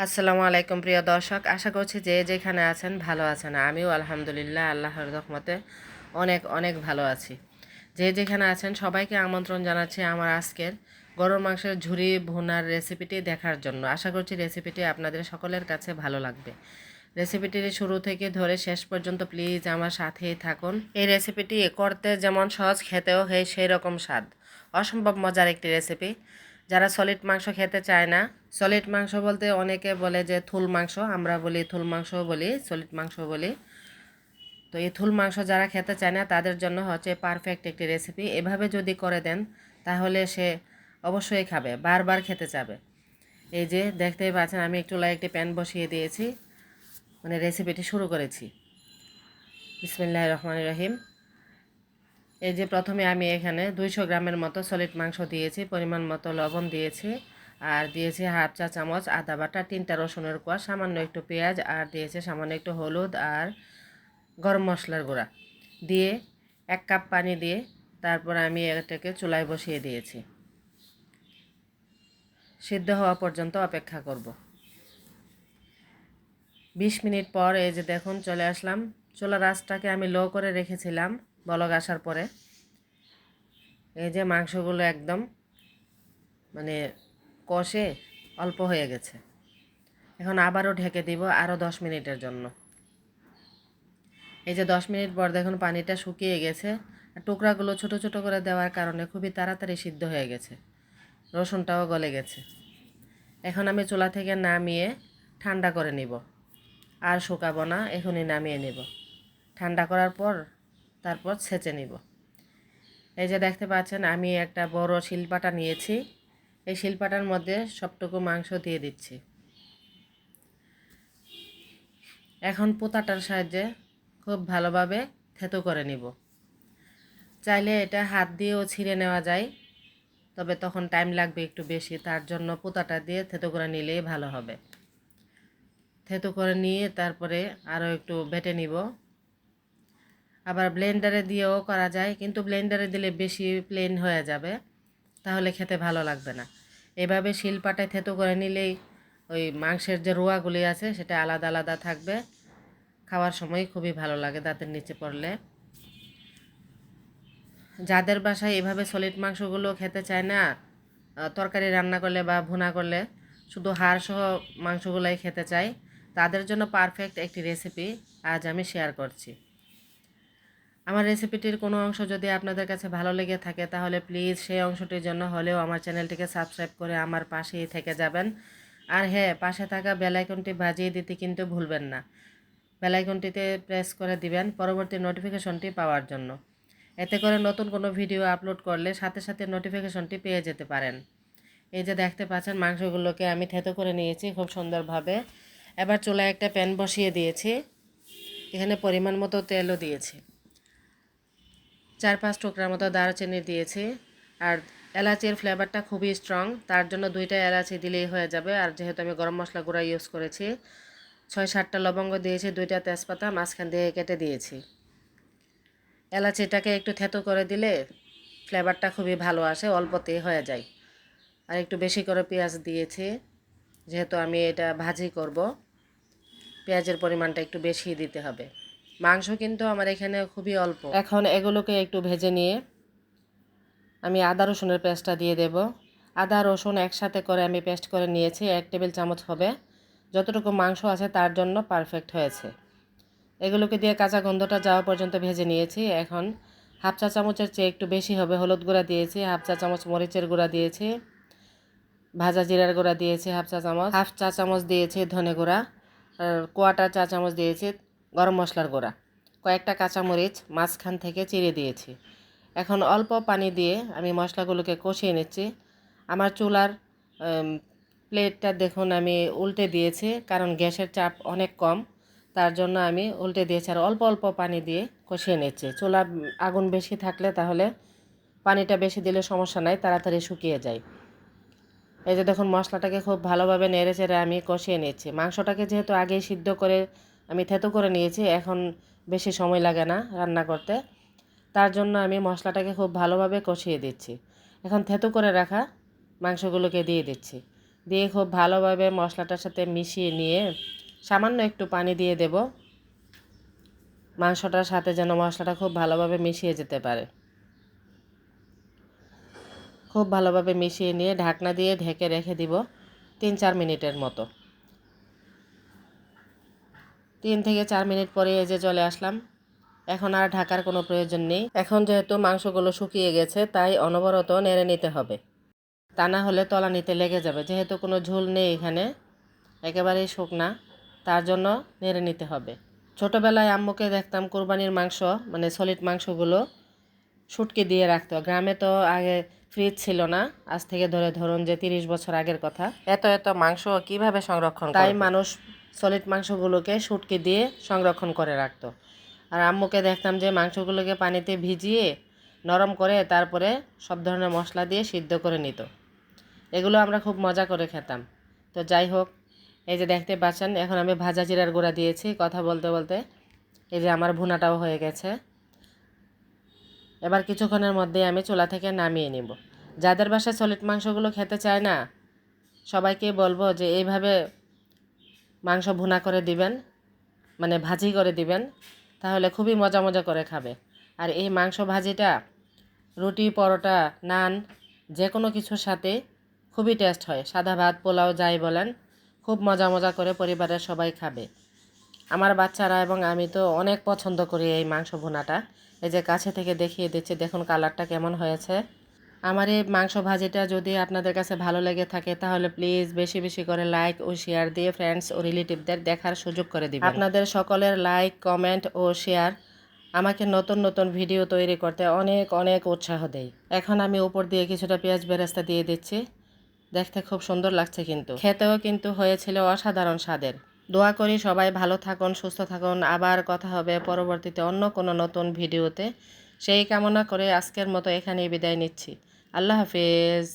আসসালামু আলাইকুম প্রিয় দর্শক, আশা করছি যে যেখানে আছেন ভালো আছেন। আমিও আলহামদুলিল্লাহ আল্লাহর রহমতে অনেক অনেক ভালো আছি। যে যেখানে আছেন সবাইকে আমন্ত্রণ জানাচ্ছি আমার আজকের গরুর মাংসের ঝুরি ভুনার রেসিপিটি দেখার জন্য। আশা করছি রেসিপিটি আপনাদের সকলের কাছে ভালো লাগবে। রেসিপিটির শুরু থেকে ধরে শেষ পর্যন্ত প্লিজ আমার সাথেই থাকুন। এই রেসিপিটি করতে যেমন সহজ, খেতেও সেই রকম স্বাদ। অসম্ভব মজার একটি রেসিপি। যারা সলিড মাংস খেতে চায় না, সলিড মাংস বলতে অনেকে বলে যে থুল মাংস, আমরা বলি থুল মাংস বলি, সলিড মাংস বলি। তো এই থুল মাংস যারা খেতে চায় না তাদের জন্য হচ্ছে পারফেক্ট একটি রেসিপি। এভাবে যদি করে দেন তাহলে সে অবশ্যই খাবে, বারবার খেতে চাবে। এই যে দেখতেই পাচ্ছেন আমি চুলায় একটি প্যান বসিয়ে দিয়েছি, মানে রেসিপিটি শুরু করেছি। বিসমিল্লাহির রহমানির রহিম। এই যে প্রথমে আমি এখানে 200 গ্রামের মতো সলিড মাংস দিয়েছি, পরিমাণ মতো লবণ দিয়েছি, আর দিয়েছি হাফ চা চামচ আদা বাটা, 3টা রসুনের কোয়া, সামান্য একটু পেঁয়াজ, আর দিয়েছি সামান্য একটু হলুদ আর গরম মশলার গুঁড়া দিয়ে 1 কাপ পানি দিয়ে তারপর আমি এটাকে চুলায় বসিয়ে দিয়েছি। সিদ্ধ হওয়া পর্যন্ত অপেক্ষা করব। 20 মিনিট পর এই যে দেখুন চলে আসলাম। চুলার আঁচটাকে আমি লো করে রেখেছিলাম বলক আসার পরে। এই যে মাংসগুলো একদম মানে কষে অল্প হয়ে গেছে। এখন আবারও ঢেকে দিব আরও 10 মিনিটের জন্য। এই যে 10 মিনিট পর দেখুন পানিটা শুকিয়ে গেছে, আর টুকরাগুলো ছোট ছোট করে দেওয়ার কারণে খুবই তাড়াতাড়ি সিদ্ধ হয়ে গেছে, রসুনটাও গলে গেছে। এখন আমি চুলা থেকে নামিয়ে ঠান্ডা করে নিব, আর শুকাবো না, এখনই নামিয়ে নিব। ঠান্ডা করার পর তারপর ছেঁচে নিব। এই যে দেখতে পাচ্ছেন আমি একটা বড় শিলপাটা নিয়েছি, এই শিলপাটার মধ্যে সবটুকু মাংস দিয়ে দিচ্ছি। এখন পোতাটার সাহায্যে খুব ভালোভাবে থেতো করে নিব। চাইলে এটা হাত দিয়েও ছিঁড়ে নেওয়া যায়, তবে তখন টাইম লাগবে একটু বেশি, তার জন্য পোতাটা দিয়ে থেতো করে নিলেই ভালো হবে। থেতো করে নিয়ে তারপরে আরও একটু বেটে নিব। আবার ব্লেন্ডারে দিয়েও করা যায়, কিন্তু ব্লেন্ডারে দিলে বেশি প্লেন হয়ে যাবে, তাহলে খেতে ভালো লাগবে না। এভাবে শিলপাটায় থেতো করে নিলেই ওই মাংসের যে রোয়াগুলি আছে সেটা আলাদা আলাদা থাকবে, খাওয়ার সময় খুবই ভালো লাগে দাঁতের নিচে পড়লে। যাদের বাসায় এভাবে সলিড মাংসগুলো খেতে চায় না, তরকারি রান্না করলে বা ভুনা করলে শুধু হাড় সহ মাংসগুলাই খেতে চায়, তাদের জন্য পারফেক্ট একটি রেসিপি আজ আমি শেয়ার করছি। আমার রেসিপিটির কোনো অংশ যদি আপনাদের কাছে ভালো লেগে থাকে তাহলে প্লিজ সেই অংশটির জন্য হলেও আমার চ্যানেলটিকে সাবস্ক্রাইব করে আমার পাশেই থেকে যাবেন। আর হ্যাঁ, পাশে থাকা বেল আইকনটি বাজিয়ে দিতে কিন্তু ভুলবেন না। বেল আইকনটিতে প্রেস করে দিবেন পরবর্তী নোটিফিকেশনটি পাওয়ার জন্য। এতে করে নতুন কোনো ভিডিও আপলোড করলে সাথে সাথে নোটিফিকেশনটি পেয়ে যেতে পারেন। এই যে দেখতে পাচ্ছেন মাংসগুলোকে আমি থেতো করে নিয়েছি খুব সুন্দরভাবে। এবার চুলায় একটা প্যান বসিয়ে দিয়েছি, এখানে পরিমাণ মতো তেলও দিয়েছি, 4-5 টুকরার মতো দারচিনি দিয়েছি। আর এলাচির ফ্লেভারটা খুবই স্ট্রং, তার জন্য 2টা এলাচি দিলেই হয়ে যাবে। আর যেহেতু আমি গরম মশলা গুঁড়া ইউজ করেছি, 6-7টা লবঙ্গ দিয়েছি, 2টা তেজপাতা মাঝখান দিয়ে কেটে দিয়েছি। এলাচিটাকে একটু থেতো করে দিলে ফ্লেভারটা খুবই ভালো আসে, অল্পতেই হয়ে যায়। আর একটু বেশি করে পেঁয়াজ দিয়েছি, যেহেতু আমি এটা ভাজি করব, পেঁয়াজের পরিমাণটা একটু বেশি দিতে হবে। মাংস কিন্তু আমার এখানে খুবই অল্প। এখন এগুলোকে একটু ভেজে নিয়ে আমি আদা রসুনের পেস্টটা দিয়ে দেব। আদা রসুন একসাথে করে আমি পেস্ট করে নিয়েছি, 1 টেবিল চামচ হবে। যতটুকু মাংস আছে তার জন্য পারফেক্ট হয়েছে। এগুলোকে দিয়ে কাঁচা গন্ধটা যাওয়া পর্যন্ত ভেজে নিয়েছি। এখন হাফ চা চামচের চেয়ে একটু বেশি হবে হলুদ গুঁড়া দিয়েছি, হাফ চা চামচ মরিচের গুঁড়া দিয়েছি, ভাজা জিরার গুঁড়া দিয়েছি হাফ চা চামচ দিয়েছি ধনে গুঁড়া, আর 1/4 চা চামচ দিয়েছি গরম মশলার গুঁড়া, কয়েকটা কাঁচামরিচ মাঝখান থেকে চিড়ে দিয়েছি। এখন অল্প পানি দিয়ে আমি মশলাগুলোকে কষিয়ে নিচ্ছি। আমার চুলার প্লেটটা দেখুন আমি উল্টে দিয়েছি, কারণ গ্যাসের চাপ অনেক কম, তার জন্য আমি উল্টে দিয়েছি। আর অল্প অল্প পানি দিয়ে কষিয়ে নিচ্ছি। চুলার আগুন বেশি থাকলে তাহলে পানিটা বেশি দিলে সমস্যা নাই, তাড়াতাড়ি শুকিয়ে যায়। এই যে দেখুন মশলাটাকে খুব ভালোভাবে নেড়ে চেড়ে আমি কষিয়ে নিচ্ছি। মাংসটাকে যেহেতু আগেই সিদ্ধ করে আমি থেতো করে নিয়েছি, এখন বেশি সময় লাগে না রান্না করতে, তার জন্য আমি মশলাটাকে খুব ভালোভাবে কষিয়ে দিচ্ছি। এখন থেতো করে রাখা মাংসগুলোকে দিয়ে দিচ্ছি। দিয়ে খুব ভালোভাবে মশলাটার সাথে মিশিয়ে নিয়ে সামান্য একটু পানি দিয়ে দেব, মাংসটার সাথে যেন মশলাটা খুব ভালোভাবে মিশিয়ে যেতে পারে। খুব ভালোভাবে মিশিয়ে নিয়ে ঢাকনা দিয়ে ঢেকে রেখে দিব 3-4 মিনিটের মতো। 3 থেকে 4 মিনিট পরে এই যে চলে আসলাম। এখন আর ঢাকার কোনো প্রয়োজন নেই। এখন যেহেতু মাংসগুলো শুকিয়ে গেছে তাই অনবরত নেড়ে নিতে হবে, তা না হলে তলানিতে লেগে যাবে। যেহেতু কোনো ঝোল নেই এখানে, একেবারেই শুকনা, তার জন্য নেড়ে নিতে হবে। ছোটোবেলায় আম্মুকে দেখতাম কোরবানির মাংস মানে সলিড মাংসগুলো শুটকি দিয়ে রাখতো। গ্রামে তো আগে ফ্রিজ ছিল না, আজ থেকে ধরুন যে 30 বছর আগের কথা। এত এত মাংস কিভাবে সংরক্ষণ করবে? তাই মানুষ সলিড মাংসগুলোকে শুটকি দিয়ে সংরক্ষণ করে রাখতো। আর আম্মুকে দেখতাম যে মাংসগুলোকে পানিতে ভিজিয়ে নরম করে তারপরে সব ধরনের মশলা দিয়ে সিদ্ধ করে নিত। এগুলো আমরা খুব মজা করে খেতাম। তো যাই হোক, এই যে দেখতে পাচ্ছেন এখন আমি ভাজা জিরার গুঁড়া দিয়েছি কথা বলতে বলতে। এই যে আমার ভুনাটাও হয়ে গেছে। এবার কিছুক্ষণের মধ্যে আমি চুলা থেকে নামিয়ে নেব। যাদের বাসায় সলিড মাংসগুলো খেতে চায় না, সবাইকে বলবো যে এইভাবে মাংস ভুনা করে দিবেন, মানে ভাজি করে দিবেন, তাহলে খুবই মজা মজা করে খাবে। আর এই মাংস ভাজিটা রুটি, পরোটা, নান যে কোনো কিছুর সাথে খুবই টেস্ট হয়। সাদা ভাত, পোলাও যাই বলেন, খুব মজা মজা করে পরিবারের সবাই খাবে। আমার বাচ্চারা এবং আমি তো অনেক পছন্দ করি এই মাংস ভুনাটা। এই যে কাছে থেকে দেখিয়ে দিচ্ছি, দেখুন কালারটা কেমন হয়েছে। আমার এই মাংস ভাজিটা যদি আপনাদের কাছে ভালো লেগে থাকে তাহলে প্লিজ বেশি বেশি করে লাইক ও শেয়ার দিয়ে ফ্রেন্ডস ও রিলেটিভদের দেখার সুযোগ করে দিবেন। আপনাদের সকলের লাইক, কমেন্ট ও শেয়ার আমাকে নতুন নতুন ভিডিও তৈরি করতে অনেক অনেক উৎসাহ দেয়। এখন আমি উপর দিয়ে কিছুটা পেঁয়াজ বেরেস্তা দিয়ে দিচ্ছি। দেখতে খুব সুন্দর লাগছে, কিন্তু খেতেও কিন্তু হয়েছিল অসাধারণ স্বাদের। দোয়া করি সবাই ভালো থাকুন, সুস্থ থাকুন। আবার কথা হবে পরবর্তীতে অন্য কোনো নতুন ভিডিওতে। সেই কামনা করে আজকের মতো এখানেই বিদায় নিচ্ছি। আল্লাহ হাফেজ।